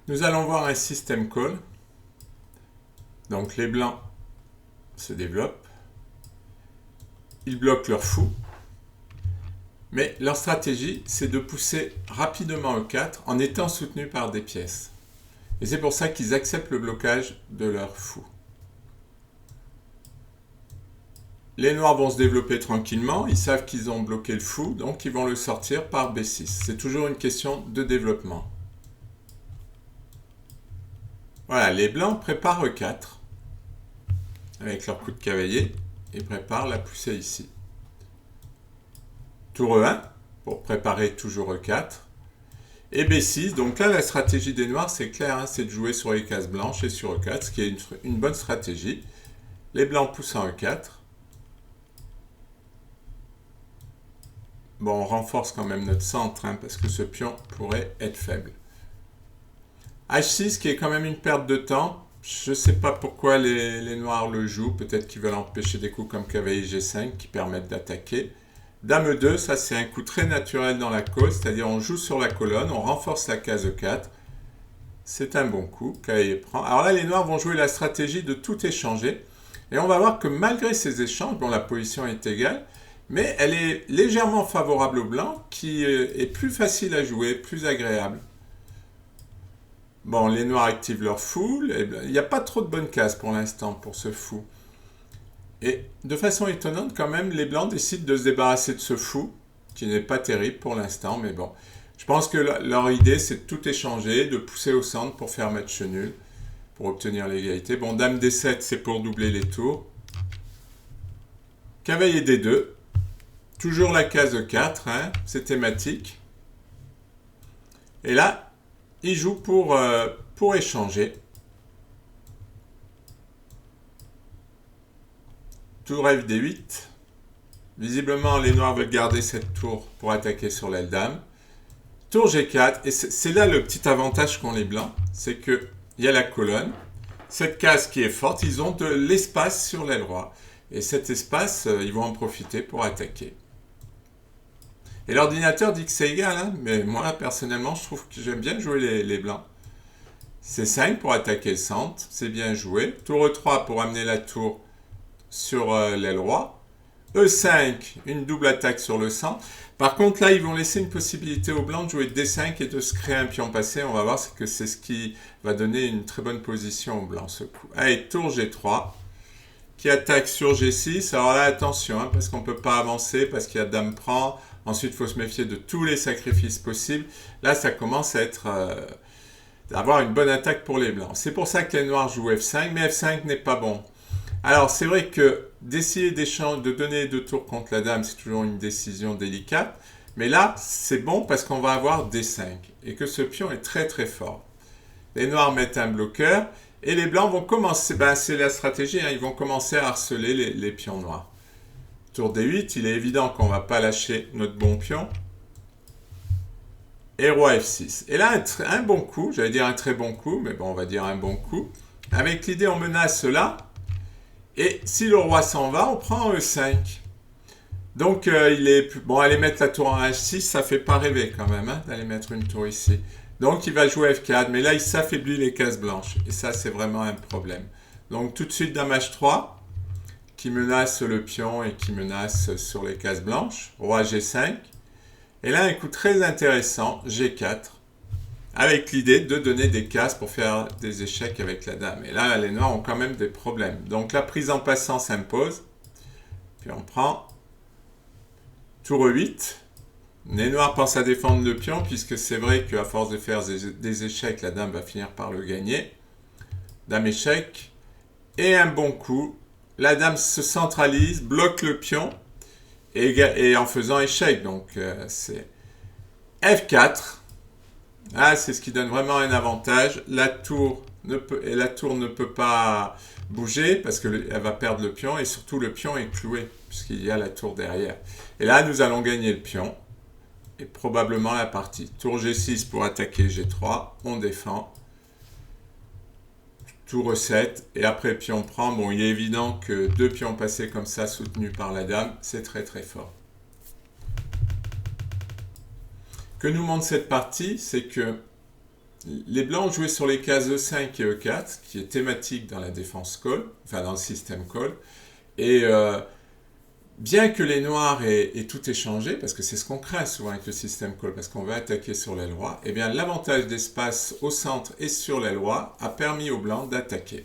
Nous allons voir un système call. Donc les blancs se développent. Ils bloquent leur fou. Mais leur stratégie, c'est de pousser rapidement E4 en étant soutenus par des pièces. Et c'est pour ça qu'ils acceptent le blocage de leur fou. Les noirs vont se développer tranquillement, ils savent qu'ils ont bloqué le fou, donc ils vont le sortir par B6. C'est toujours une question de développement. Voilà, les blancs préparent E4 avec leur coup de cavalier et préparent la poussée ici. Tour E1 pour préparer toujours E4. Et B6, donc là la stratégie des noirs c'est clair, hein, c'est de jouer sur les cases blanches et sur E4, ce qui est une bonne stratégie. Les blancs poussent en E4. Bon, on renforce quand même notre centre, hein, parce que ce pion pourrait être faible. H6 qui est quand même une perte de temps. Je ne sais pas pourquoi les noirs le jouent. Peut-être qu'ils veulent empêcher des coups comme cavalier G5 qui permettent d'attaquer. Dame E2, ça c'est un coup très naturel dans la cause, c'est-à-dire on joue sur la colonne, on renforce la case E4. C'est un bon coup, cavalier prend. Alors là, les noirs vont jouer la stratégie de tout échanger. Et on va voir que malgré ces échanges, bon, la position est égale, mais elle est légèrement favorable au blanc, qui est plus facile à jouer, plus agréable. Bon, les noirs activent leur fou. Il n'y a pas trop de bonnes cases pour l'instant pour ce fou. Et de façon étonnante quand même, les blancs décident de se débarrasser de ce fou, qui n'est pas terrible pour l'instant, mais bon. Je pense que leur idée, c'est de tout échanger, de pousser au centre pour faire match nul, pour obtenir l'égalité. Bon, dame D7, c'est pour doubler les tours. Cavalier D2. Toujours la case 4, hein, c'est thématique. Et là, il joue pour échanger. Tour FD8. Visiblement, les noirs veulent garder cette tour pour attaquer sur l'aile dame. Tour G4. Et c'est là le petit avantage qu'ont les blancs. C'est qu'il y a la colonne. Cette case qui est forte, ils ont de l'espace sur l'aile roi. Et cet espace, ils vont en profiter pour attaquer. Et l'ordinateur dit que c'est égal, hein, mais moi, personnellement, je trouve que j'aime bien jouer les blancs. C5 pour attaquer le centre, c'est bien joué. Tour E3 pour amener la tour sur l'aile roi. E5, une double attaque sur le centre. Par contre, là, ils vont laisser une possibilité aux blancs de jouer D5 et de se créer un pion passé. On va voir que c'est ce qui va donner une très bonne position aux blancs, ce coup. Allez, tour G3, qui attaque sur G6. Alors là, attention, hein, parce qu'on ne peut pas avancer, parce qu'il y a dame prend. Ensuite, il faut se méfier de tous les sacrifices possibles. Là, ça commence à être... d'avoir une bonne attaque pour les blancs. C'est pour ça que les noirs jouent F5, mais F5 n'est pas bon. Alors, c'est vrai que d'essayer de donner 2 tours contre la dame, c'est toujours une décision délicate. Mais là, c'est bon parce qu'on va avoir D5 et que ce pion est très très fort. Les noirs mettent un bloqueur et les blancs vont commencer, c'est la stratégie, hein, ils vont commencer à harceler les pions noirs. Tour D8, il est évident qu'on ne va pas lâcher notre bon pion. Et roi F6. Et là, un bon coup, j'allais dire un très bon coup, mais bon, on va dire un bon coup. Avec l'idée, on menace là. Et si le roi s'en va, on prend E5. Donc, bon, aller mettre la tour en H6, ça fait pas rêver quand même, hein, d'aller mettre une tour ici. Donc, il va jouer F4, mais là, il s'affaiblit les cases blanches. Et ça, c'est vraiment un problème. Donc, tout de suite, dame H3, qui menace le pion et qui menace sur les cases blanches. Roi G5. Et là, un coup très intéressant, G4, avec l'idée de donner des cases pour faire des échecs avec la dame. Et là, les noirs ont quand même des problèmes. Donc la prise en passant s'impose. Puis on prend tour E8. Les noirs pensent à défendre le pion, puisque c'est vrai qu'à force de faire des échecs, la dame va finir par le gagner. Dame échec. Et un bon coup. La dame se centralise, bloque le pion. Et en faisant échec, donc c'est F4. Ah, c'est ce qui donne vraiment un avantage. La tour ne peut pas bouger parce qu'elle va perdre le pion et surtout le pion est cloué puisqu'il y a la tour derrière. Et là, nous allons gagner le pion et probablement la partie. Tour G6 pour attaquer G3. On défend. Tour E7 et après pion prend. Bon, il est évident que 2 pions passés comme ça soutenus par la dame, c'est très très fort. Que nous montre cette partie, c'est que les blancs ont joué sur les cases E5 et E4, qui est thématique dans la défense call, enfin dans le système call. Et bien que les noirs aient tout échangé, parce que c'est ce qu'on craint souvent avec le système call, parce qu'on va attaquer sur l'aile roi, eh bien l'avantage d'espace au centre et sur l'aile roi a permis aux blancs d'attaquer.